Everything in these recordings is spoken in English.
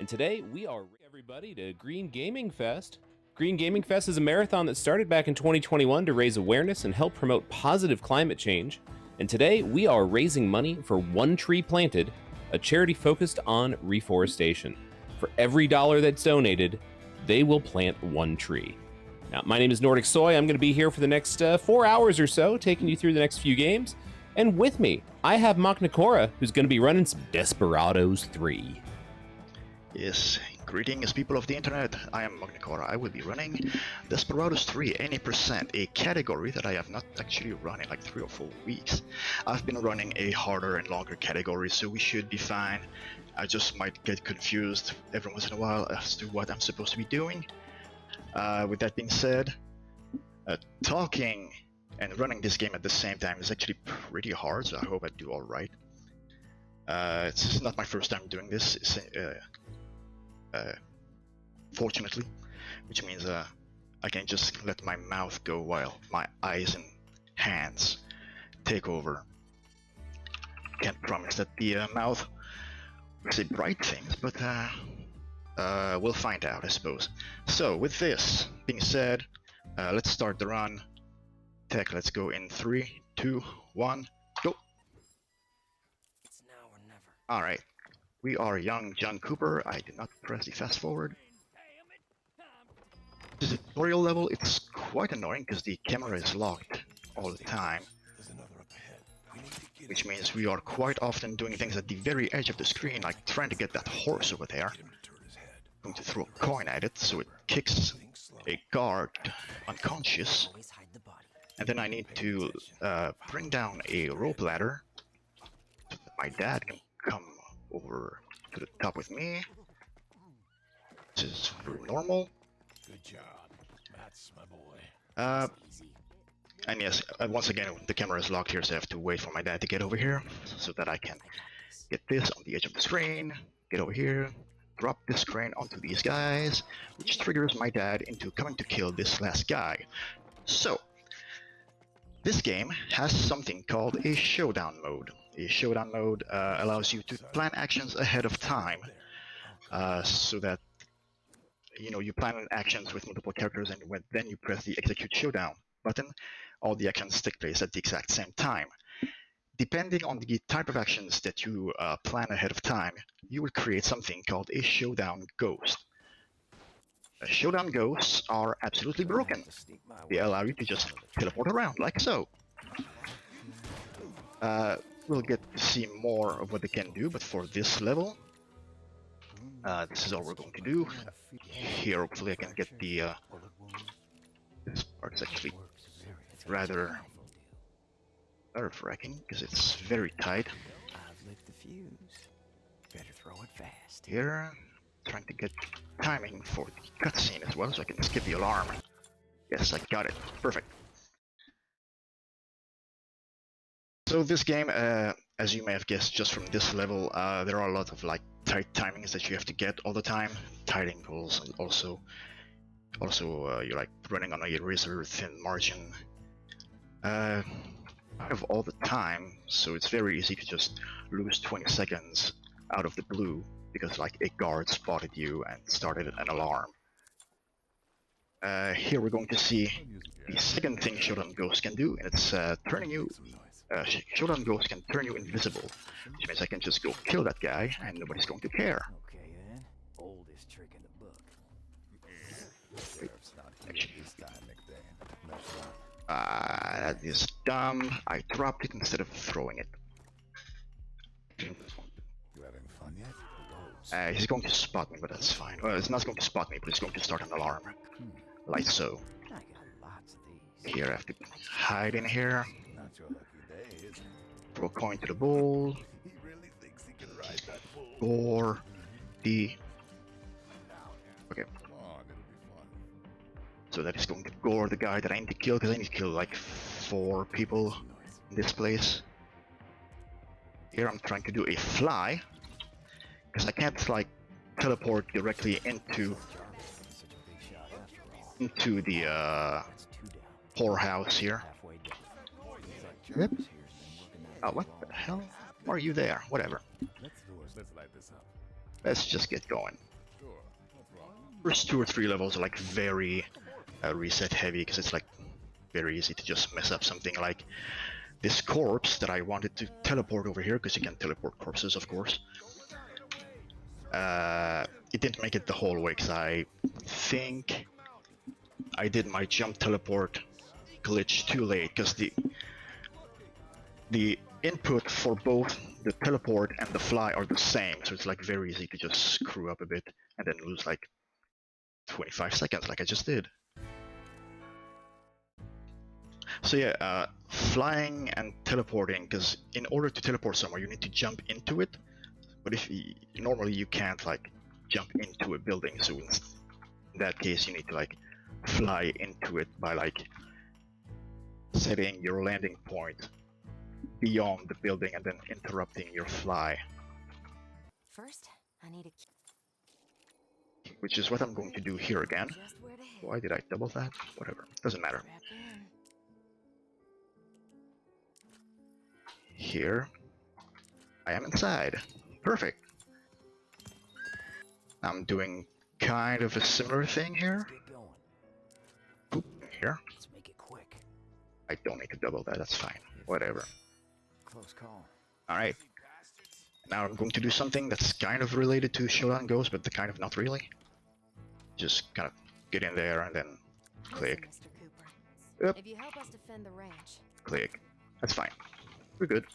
And today we are everybody to Green Gaming Fest. Green Gaming Fest is a marathon that started back in 2021 to raise awareness and help promote positive climate change. And today we are raising money for One Tree Planted, a charity focused on reforestation. For every dollar that's donated, they will plant one tree. Now, my name is Nordic Soy. I'm going to be here for the next 4 hours or so, taking you through the next few games. And with me, I have Nakora, who's going to be running some Desperados 3. Yes, greetings people of the internet, I am Nakora. I will be running Desperados 3 any percent, a category that I have not actually run in like 3 or 4 weeks. I've been running a harder and longer category, so we should be fine. I just might get confused every once in a while as to what I'm supposed to be doing. With that being said, talking and running this game at the same time is actually pretty hard, so I hope I do alright. It's not my first time doing this, fortunately, which means I can just let my mouth go while my eyes and hands take over. Can't promise that the mouth will say bright things, but we'll find out, I suppose. So, with this being said, let's start the run. Tech, let's go in 3, 2, 1, go! It's now or never. Alright. We are young John Cooper. I did not press the fast forward. The tutorial level, it's quite annoying because the camera is locked all the time. Which means we are quite often doing things at the very edge of the screen, like trying to get that horse over there. I'm going to throw a coin at it so it kicks a guard unconscious. And then I need to bring down a rope ladder so that my dad can come over to the top with me. This is very normal. Good job. That's my boy. And yes, once again, the camera is locked here, so I have to wait for my dad to get over here so that I can get this on the edge of the screen, get over here, drop this crane onto these guys, which triggers my dad into coming to kill this last guy. So, this game has something called a showdown mode. A showdown mode allows you to plan actions ahead of time, so that you plan actions with multiple characters, and then you press the execute showdown button, all the actions take place at the exact same time. Depending on the type of actions that you plan ahead of time, you will create something called a showdown ghost. Showdown ghosts are absolutely broken. They allow you to just teleport around, like so. We'll get to see more of what they can do, but for this level, this is all we're going to do. Here, hopefully I can get the... this part's actually rather nerve-wracking, because it's very tight. I've lit the fuse. Better throw it fast. Here, trying to get timing for the cutscene as well, so I can skip the alarm. Yes, I got it. Perfect. So this game, as you may have guessed just from this level, there are a lot of like tight timings that you have to get all the time. Tight angles, and also you're like running on a razor thin margin. I have all the time, so it's very easy to just lose 20 seconds out of the blue because like a guard spotted you and started an alarm. Here we're going to see the second thing Showdown Ghost can do, and it's turning you... Showdown Ghost can turn you invisible, which means I can just go kill that guy and nobody's going to care. Okay then. Oldest trick in the book. That is dumb. I dropped it instead of throwing it. You having fun yet? He's going to spot me, but that's fine. Well, it's not going to spot me, but it's going to start an alarm. Like so. I got lots of these. Here I have to hide in here. Not your lucky day, is it? Throw a coin to the bull. He really thinks he can ride that bull. Or the... Okay. Come on, it'll be fun. So that is going to gore the guy that I need to kill, because I need to kill like 4 people in this place. Here I'm trying to do a fly, because I can't like teleport directly into the whorehouse here. Yep. Oh, what the hell? Why are you there? Whatever. Let's light this up. Let's just get going. First 2 or 3 levels are like very reset heavy, because it's like very easy to just mess up something like this corpse that I wanted to teleport over here, because you can teleport corpses, of course. It didn't make it the whole way, because I think I did my jump teleport glitch too late, because the input for both the teleport and the fly are the same, so it's like very easy to just screw up a bit and then lose like 25 seconds like I just did. So yeah, flying and teleporting, because in order to teleport somewhere you need to jump into it, but normally you can't like jump into a building, so in that case you need to like fly into it by like setting your landing point beyond the building and then interrupting your fly. First, I need a Which is what I'm going to do here again. Why did I double that? Whatever, doesn't matter. Here, I am inside. Perfect. I'm doing kind of a similar thing here. Oop, here. Let's make it quick. I don't need to double that, that's fine. Whatever. Close call. Alright. Now I'm going to do something that's kind of related to Showdown Ghost, but kind of not really. Just kind of get in there and then click. Listen, Mr. Cooper. Yep. If you help us defend the ranch. Click. That's fine. We're good.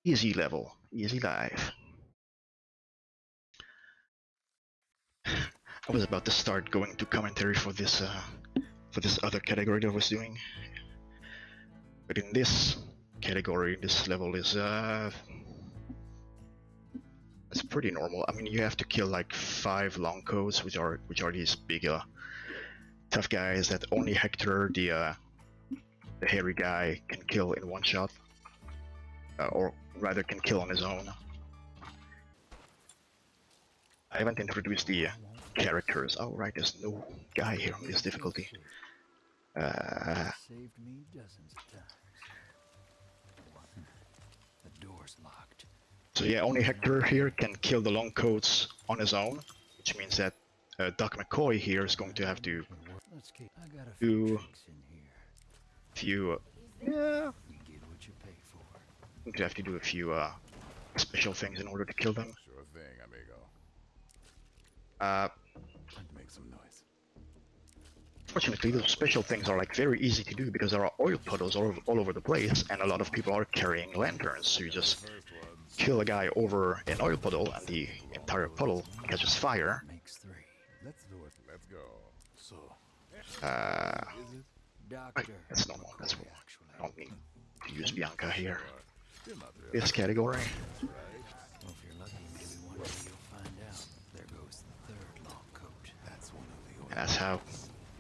Easy level. Easy life. I was about to start going to commentary for this other category that I was doing. But in this category, this level is it's pretty normal. I mean, you have to kill like 5 long coats, which are these big tough guys that only Hector, the hairy guy, can kill in one shot, or rather can kill on his own. I haven't introduced the characters. Oh right, there's no guy here on this difficulty. Saved me dozens of times. The door's locked. So yeah, only Hector here can kill the long coats on his own, which means that Doc McCoy here is going to have to do a few special things in order to kill them. Sure thing, amigo. Make some noise. Fortunately, those special things are like very easy to do because there are oil puddles all over the place, and a lot of people are carrying lanterns. So you just kill a guy over an oil puddle, and the entire puddle catches fire. Let's do it. Let's go. So, Doctor. That's normal. That's what I don't need to use Bianca here. This category. Well, if you're lucky, maybe one day you'll find out. There goes the third long coat. That's one of the. And that's how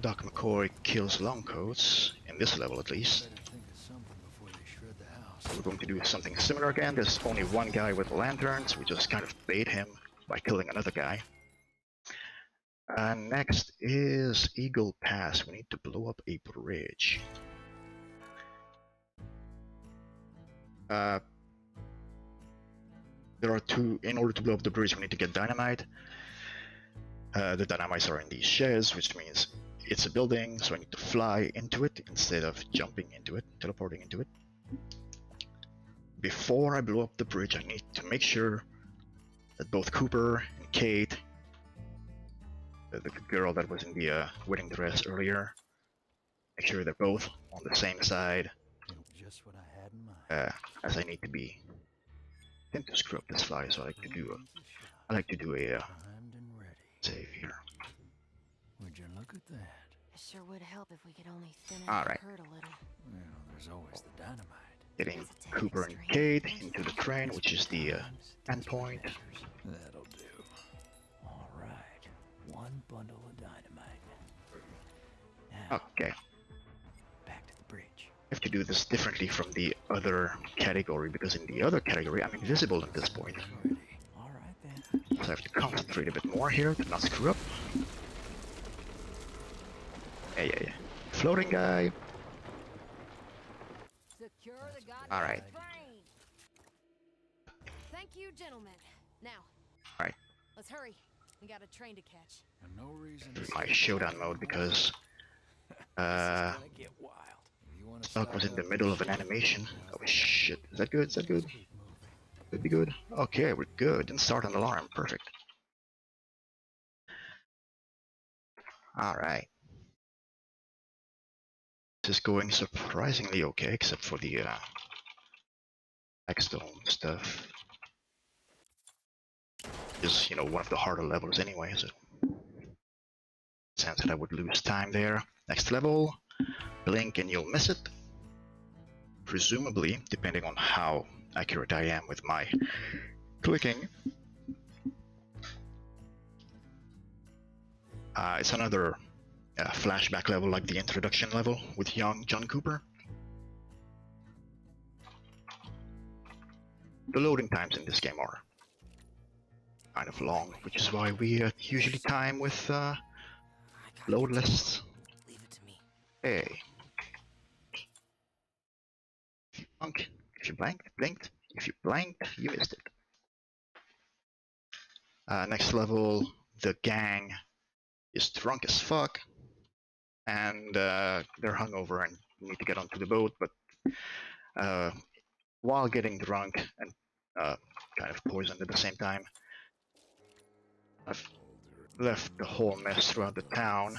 Doc McCoy kills long coats, in this level at least. Think of something before they shred the house. We're going to do something similar again. There's only one guy with lanterns. We just kind of bait him by killing another guy. Next is Eagle Pass. We need to blow up a bridge. There are two. In order to blow up the bridge, we need to get dynamite. The dynamites are in these sheds, which means it's a building, so I need to fly into it instead of jumping into it, teleporting into it. Before I blow up the bridge, I need to make sure that both Cooper and Kate, the girl that was in the wedding dress earlier, make sure they're both on the same side, Just what I had in mind. as I need to be. I tend to screw up this fly, so I like to do a Primed and ready. save here. Would you look at that? It sure would help if we could only thin All out the right. herd a little. Well, there's always the dynamite. Getting Cooper and Kate into the train, which is the endpoint. That'll do. All right. One bundle of dynamite. Now, Okay, back to the bridge. I have to do this differently from the other category, because in the other category I'm invisible at this point. Ready. All right then. So I have to concentrate a bit more here to not screw up. Yeah. Floating guy. Secure the goddamn All right. train. Thank you, gentlemen. Now, All right. let's hurry. We got a train to catch. And no reason to my showdown mode because gonna get wild. You wanna Stock was in the stock up middle and of an shit? animation. Oh Now's the shit, is that good? Is that good? keep moving. Could be good. Okay, we're good. Didn't start an alarm. Perfect. Alright. This is going surprisingly okay, except for the Blackstone stuff. Is, you know, one of the harder levels anyway, so sense that I would lose time there. Next level, blink and you'll miss it. Presumably, depending on how accurate I am with my clicking. It's another flashback level like the introduction level with young John Cooper. The loading times in this game are kind of long, which is why we usually time with load lists. Leave it to me. Hey. If you blink, if you blinked. If you blanked, you missed it. Next level, the gang is drunk as fuck, and they're hungover and need to get onto the boat, but while getting drunk and kind of poisoned at the same time, I've left the whole mess throughout the town.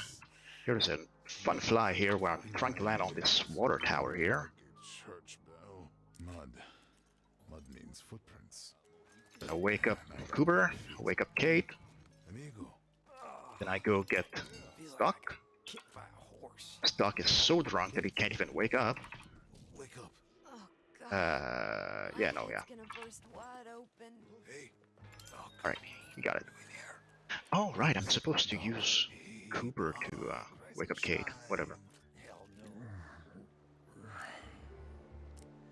Here's a fun fly here where I'm trying to land on this water tower here. Church bell. Mud. Mud means footprints. Then I wake up Cooper, I wake up Kate, Amigo. then I go get Stock. Kicked by a horse. Stock is so drunk that he can't even wake up. Wake up. Oh god. Yeah, no, yeah. It's gonna burst wide open. Hey. Doc. Alright, you got it. We there. Oh, right, I'm supposed to use Cooper to wake up Kate. Whatever. Hell no.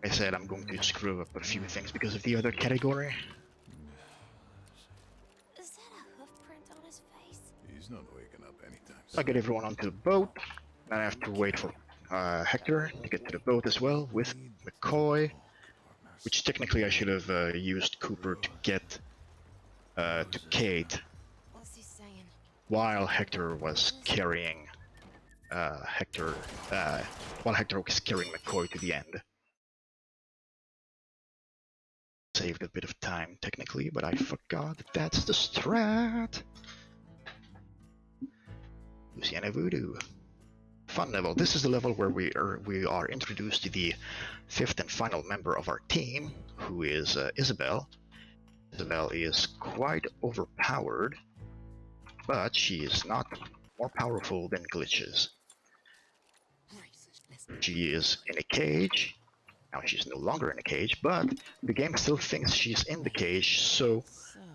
I said I'm going to screw up a few things because of the other category. Is that a hoof print on his face? He's not waking up anytime I get everyone onto the boat. Then I have to wait for Hector to get to the boat as well with McCoy, which technically I should have used Cooper to get to Kate What's he saying? while Hector was carrying while Hector was carrying McCoy to the end. Saved a bit of time technically, but I forgot that that's the strat. Luciana Voodoo. Fun level. This is the level where we are introduced to the fifth and final member of our team, who is Isabel. Isabel is quite overpowered, but she is not more powerful than Glitches. She is in a cage. Now she's no longer in a cage, but the game still thinks she's in the cage, so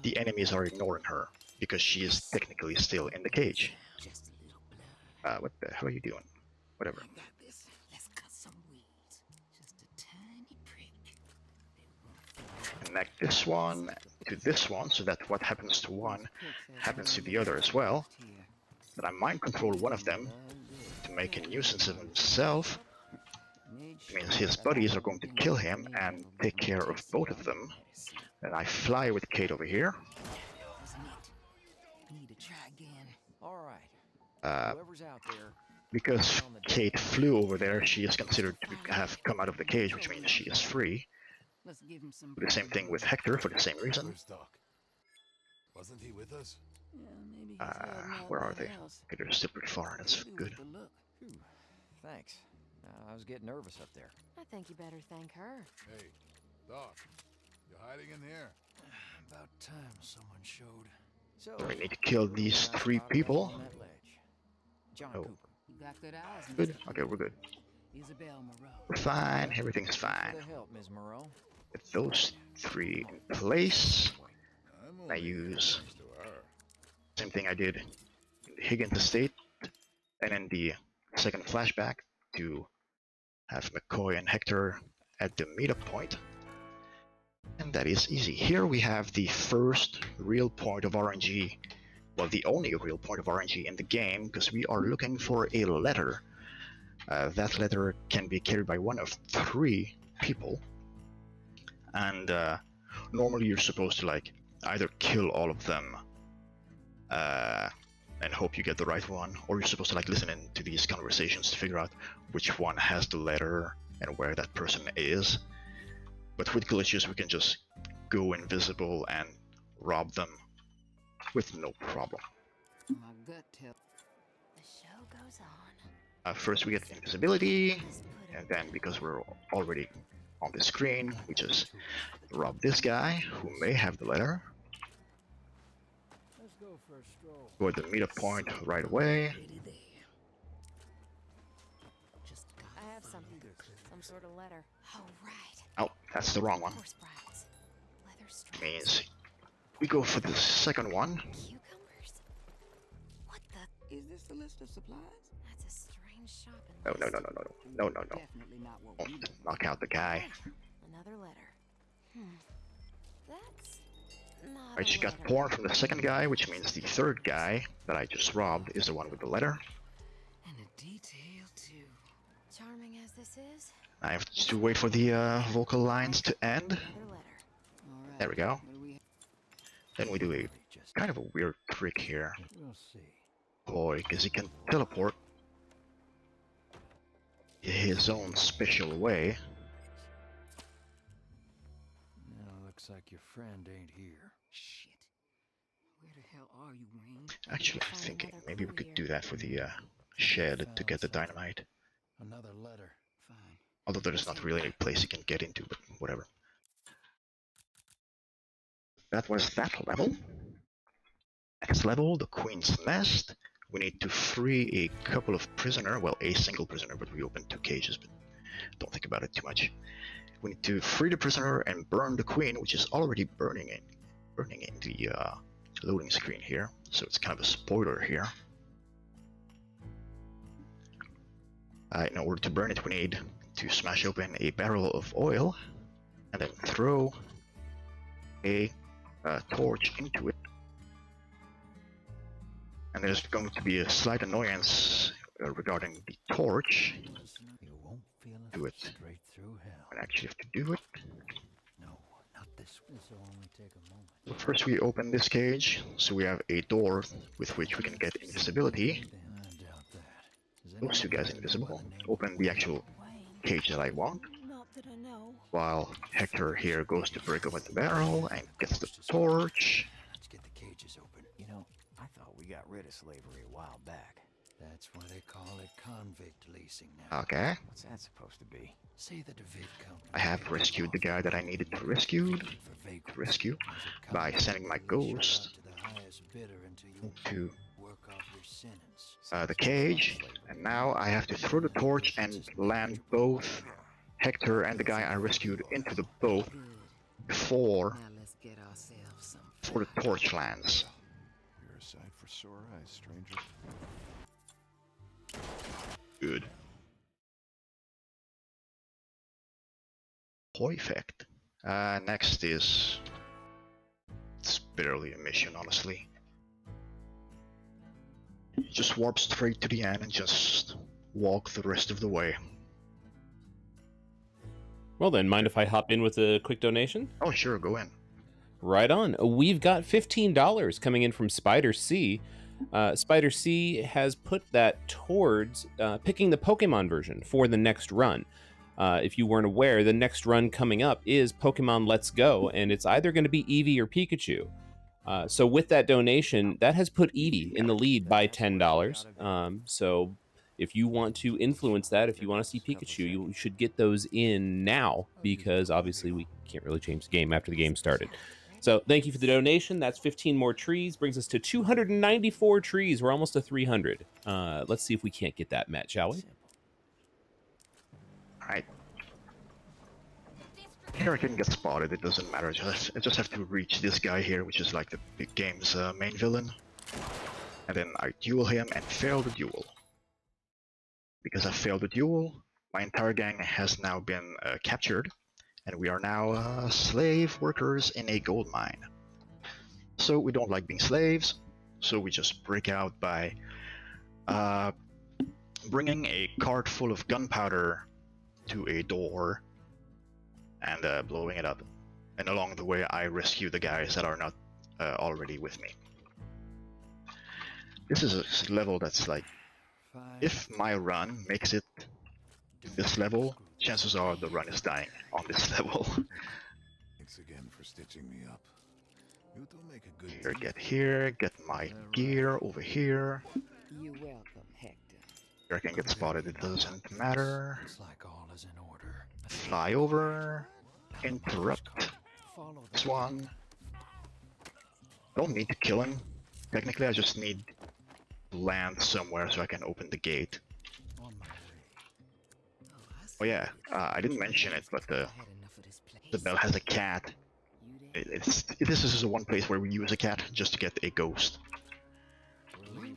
the enemies are ignoring her, because she is technically still in the cage. Just a little blood. What the hell are you doing? Whatever. I got this. Let's cut some weeds. Just a tiny prick. Connect this one to this one, so that what happens to one happens to the other as well. But I mind control one of them to make a nuisance of himself. It means his buddies are going to kill him and take care of both of them. And I fly with Kate over here. Wasn't it? We need to try again. All right. Whoever's out there. Because Kate flew over there, she is considered to have come out of the cage, which means she is free. Let's give him some. The same thing with Hector for the same reason. Where's Doc? Wasn't he with us? Yeah, maybe he's heading out Where by are the they? house. Okay, they're still pretty far, that's Maybe good. with the look. Phew. Thanks. I was getting nervous up there. I think you better thank her. Hey, Doc. You're hiding in here. About time someone showed. So We need to kill these 3 people. On that ledge. John Oh. Cooper. You got good eyes. Good? mister. Okay, we're good. Isabel Moreau. We're fine, everything's For fine. the help, Ms. Moreau. Get those 3 in place. I'm I only use next to her. same thing I did in the Higgins estate, and in the second flashback to have McCoy and Hector at the meetup point. And that is easy. Here we have the first real point of RNG, well, the only real point of RNG in the game, because we are looking for a letter. That letter can be carried by one of 3 people, and normally you're supposed to like either kill all of them and hope you get the right one, or you're supposed to like listen in to these conversations to figure out which one has the letter and where that person is. But with glitches, we can just go invisible and rob them with no problem. My gut tells. The show goes on. First we get invisibility, Just put and then because we're already on the screen, we just rob this guy who may have the letter. Let's go for a stroll. Go at the meetup point right away. Pretty there. Just I have something. Some sort of letter. Oh, right. Oh, that's the wrong one. Horse brides. Leather straps. Means we go for the second one. Cucumbers? What the? Is this the list of supplies? That's a strange shopping No, list. no, no, no, no, no, no, no. Definitely not what we Don't do. knock out the guy. Another letter. That's not I just a got letter. porn from the second guy, which means the third guy that I just robbed is the one with the letter. And a detail, too. Charming as this is, I have to wait for the vocal lines to end. another letter. All right. There we go. What do we Then we do a Just kind of a weird trick here. we'll see. Boy, because he can teleport his own special way. Now looks like your friend ain't here. Shit. Where the hell are you, Wayne? Actually, I'm Find thinking another maybe we clue could here. do that for the shed to get the dynamite. Another letter. Fine. Although there's not really a place you can get into, but whatever. That was that level. Next level, the Queen's Nest. We need to free a couple of prisoners. Well, a single prisoner, but we opened 2 cages, but don't think about it too much. We need to free the prisoner and burn the Queen, which is already burning in the loading screen here. So it's kind of a spoiler here. In order to burn it, we need to smash open a barrel of oil and then throw a torch into it. And there's going to be a slight annoyance regarding the torch. You won't feel a Do it. straight through hell. I actually have to do it. No, not this one. This will only take a moment. So first we open this cage, so we have a door with which we can get invisibility. I doubt that. Is Those 2 guys anyone invisible. by the name Open the actual cage that I want. Not that I know. While Hector here goes to break open the barrel and gets the torch. Let's get the cages open. You know, I thought we got rid of slavery a while back. That's why they call it convict leasing now. Okay. What's that supposed to be? Say the DeVid company. I have rescued the guy that I needed to rescue. For vagrancy. Rescue As a by convict, sending my you shell out ghost to the highest bidder until you to work off your sentence. the cage, and now I have to throw the torch and land both Hector and the guy I rescued into the boat Good. before Now let's get ourselves some. before the torch lands. You're a sight for sore eyes, stranger. Good. Perfect. Next is... It's barely a mission, honestly. You just warp straight to the end and just walk the rest of the way. Well then, mind if I hop in with a quick donation? Oh sure, go in. Right on. We've got $15 coming in from Spider C. Spider C has put that towards picking the Pokemon version for the next run. If you weren't aware, the next run coming up is Pokemon Let's Go, and it's either going to be Eevee or Pikachu. So with that donation, that has put Eevee in the lead by $10. So if you want to influence that, if you want to see Pikachu, you should get those in now, because obviously we can't really change the game after the game started. So thank you for the donation. That's 15 more trees. Brings us to 294 trees. We're almost to 300. Let's see if we can't get that met, shall we? Alright. Here I can get spotted, it doesn't matter. I just have to reach this guy here, which is like the big game's main villain. And then I duel him and fail the duel. Because I failed the duel, my entire gang has now been captured. And we are now slave workers in a gold mine. So we don't like being slaves, so we just break out by bringing a cart full of gunpowder to a door and blowing it up. And along the way I rescue the guys that are not already with me. This is a level that's like, if my run makes it to this level, chances are the run is dying on this level. Thanks again for stitching me up. You two make a good Here, get my gear over here. You're welcome, Hector. Here I can get spotted, it doesn't matter. Looks like all is in order. Fly over, interrupt Follow this one. Don't need to kill him. Technically, I just need to land somewhere so I can open the gate. on my way. Oh yeah, I didn't mention it, but I had enough of this place. Isabel has a cat. You there? This is the one place where we use a cat just to get a ghost. We're leaving.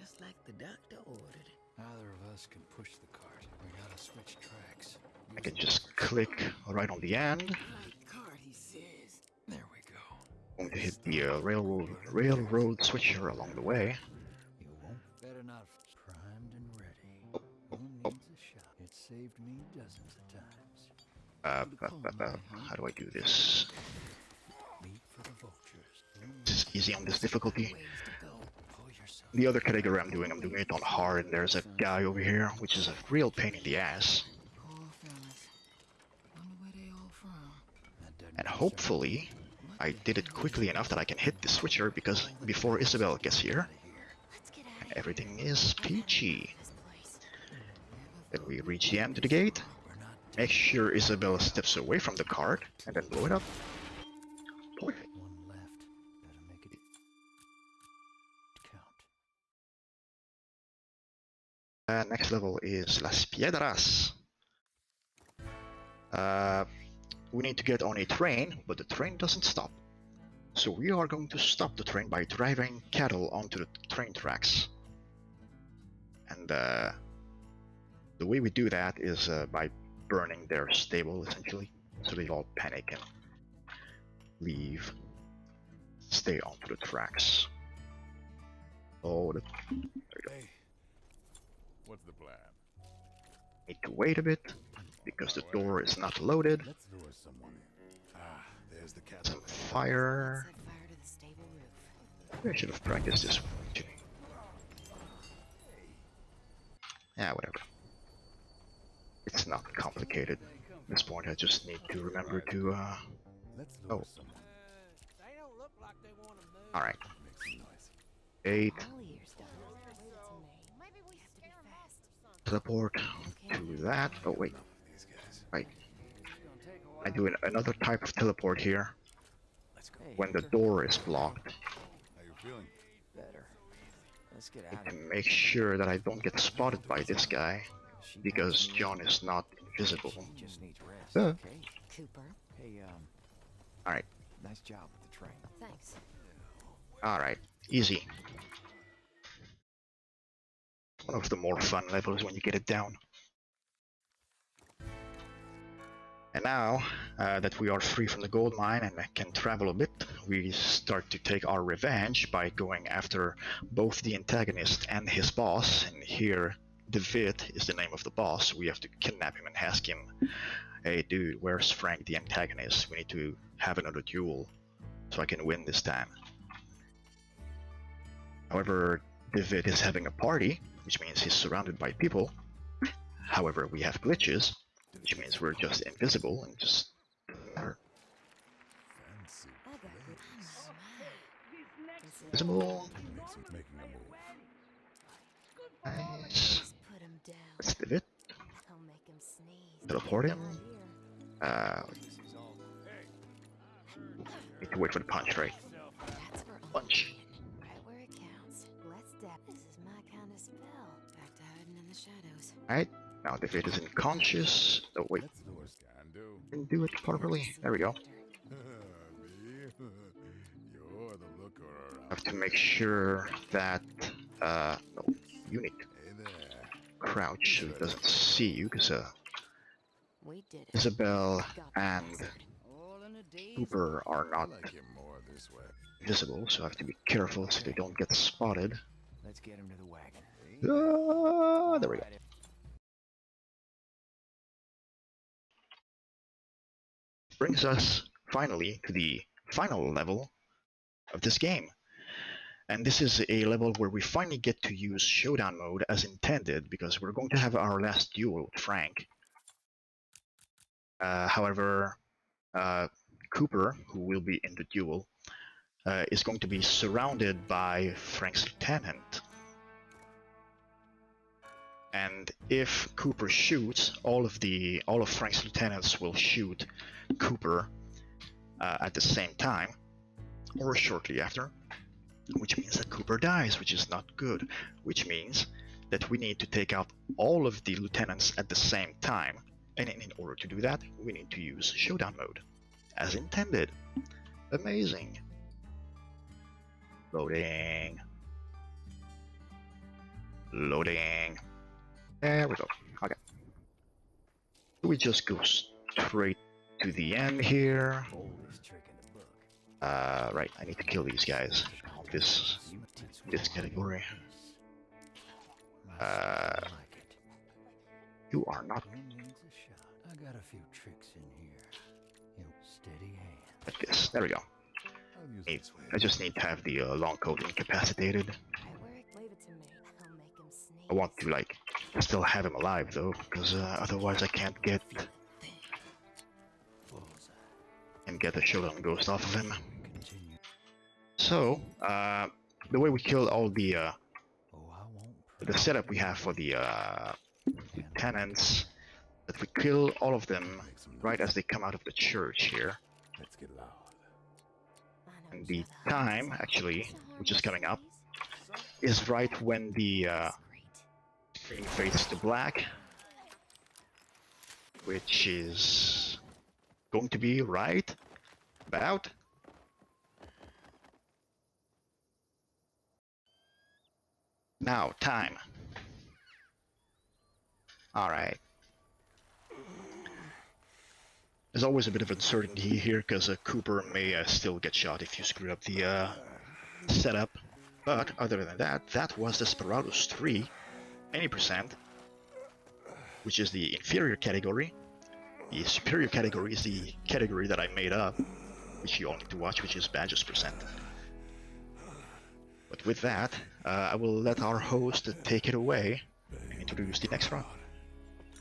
Just like the doctor ordered. Either of us can push the cart. We gotta switch tracks. I can just click right on the end. Right card, he says. There we go. Going to hit the railroad switcher along the way. You won't. Better not. Primed and ready. Oh, Who needs a shot? It saved me dozens of times. How do I do this? Meat for the vultures. This is easy on this difficulty. Ways to go. Pull yourself. The other category I'm doing it on hard, and there's a guy over here, which is a real pain in the ass. Poor fellas. Wonder where they all from. That doesn't And concern hopefully, I did it quickly enough that I can hit the switcher because before Isabel gets here, Let's get out of everything is peachy. this place. Then we reach the end of the gate. We're not Make sure Isabel steps away from the cart and then blow it up. Perfect. one left. Gotta make it count. Next level is Las Piedras. We need to get on a train, but the train doesn't stop. So we are going to stop the train by driving cattle onto the train tracks. And the way we do that is by burning their stable, essentially. So they all panic and leave. Stay onto the tracks. Oh, there we go. Hey, what's the plan? Need to wait a bit because the door is not loaded. Let's lure someone in. Ah, there's the cat. Some fire. Set fire to the stable roof. I should have practiced this one too. Yeah, whatever. It's not complicated. At this point, I just need to remember to. Let's lure Oh. someone. All right. Make some noise. 8. All ears done. Maybe we have to be fast. Teleport to that. Oh wait, These guys. right. I do another type of teleport here Let's go. when the door is blocked. How you feeling? Better. Let's get I out of here. can make sure that I don't get spotted by this guy She because wants me. John is not invisible. She just needs rest. Yeah. Okay. Cooper, Hey, All right, nice job with the train. thanks. all right, easy. One of the more fun levels when you get it down. And now that we are free from the gold mine and can travel a bit, we start to take our revenge by going after both the antagonist and his boss. And here, David is the name of the boss. We have to kidnap him and ask him, "Hey dude, where's Frank the antagonist? We need to have another duel so I can win this time." However, David is having a party, which means he's surrounded by people. However, we have glitches, which means we're just invisible and just Fancy. I got good. Oh, my. invisible. Making a move. Nice. Just put him down. That's David. I'll make him sneeze. Teleport him. Not here. Need to wait for the punch, right? That's for Punch. right where it counts. Let's dab. This is my kind of spell. Back to hiding in the shadows. Alright, now David is unconscious. Oh wait, Let's lure can do. didn't do it properly. There we go. Me? You're the looker around. Have to make sure that no, you need to Hey there. crouch so he doesn't see you, because We did it. Isabel Got and bastard. All in a day. Cooper are I not like it more this way. visible, so I have to be careful so they don't get spotted. Let's get him to the wagon. Ah, there we go. Alright, Brings us finally to the final level of this game. And this is a level where we finally get to use showdown mode as intended, because we're going to have our last duel with Frank. However, Cooper, who will be in the duel, is going to be surrounded by Frank's lieutenant. And if Cooper shoots, all of Frank's lieutenants will shoot Cooper at the same time, or shortly after, which means that Cooper dies, which is not good, which means that we need to take out all of the lieutenants at the same time, and in order to do that, we need to use showdown mode, as intended. Amazing. Loading. Loading. There we go. Okay. We just go straight to the end here. Right, I need to kill these guys. This category. You are not. I got a few tricks in here. Steady hand. Like this. There we go. I'll use this way. I just need to have the long coat incapacitated. Leave it to me. I'll make him sneeze. I want to like still have him alive though, because otherwise I can't get a showdown ghost off of him. So the way we kill all the setup we have for the lieutenants, that we kill all of them right as they come out of the church here. Let's get loud. And the time, actually, which is coming up, is right when the screen fades to black, which is going to be right about now. Time. All right. There's always a bit of uncertainty here because Cooper may still get shot if you screw up the setup. But other than that, that was Desperados 3, 80%, which is the inferior category. The superior category is the category that I made up, which you all need to watch, which is badges percent. But with that, I will let our host take it away and introduce the next round.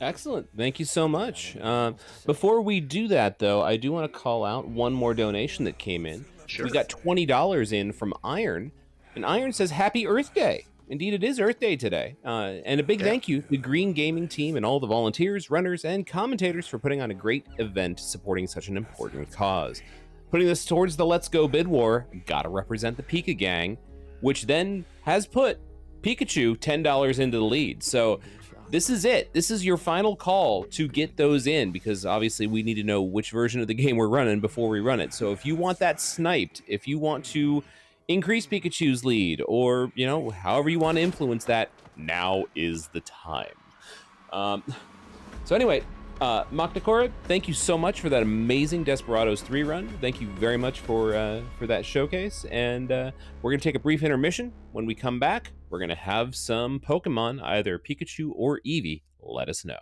Excellent. Thank you so much. Before we do that, though, I do want to call out one more donation that came in. Sure. We got $20 in from Iron, and Iron says, Happy Earth Day. Indeed, it is Earth Day today. And a big thank you to the Green Gaming team and all the volunteers, runners, and commentators for putting on a great event supporting such an important cause. Putting this towards the Let's Go bid war, gotta represent the Pika gang, which then has put Pikachu $10 into the lead. So this is it. This is your final call to get those in, because obviously we need to know which version of the game we're running before we run it. So if you want that sniped, if you want to increase Pikachu's lead, or, you know, however you want to influence that, now is the time. So anyway, Maknakora, thank you so much for that amazing Desperados 3 run. Thank you very much for that showcase. And we're going to take a brief intermission. When we come back, we're going to have some Pokemon, either Pikachu or Eevee. Let us know.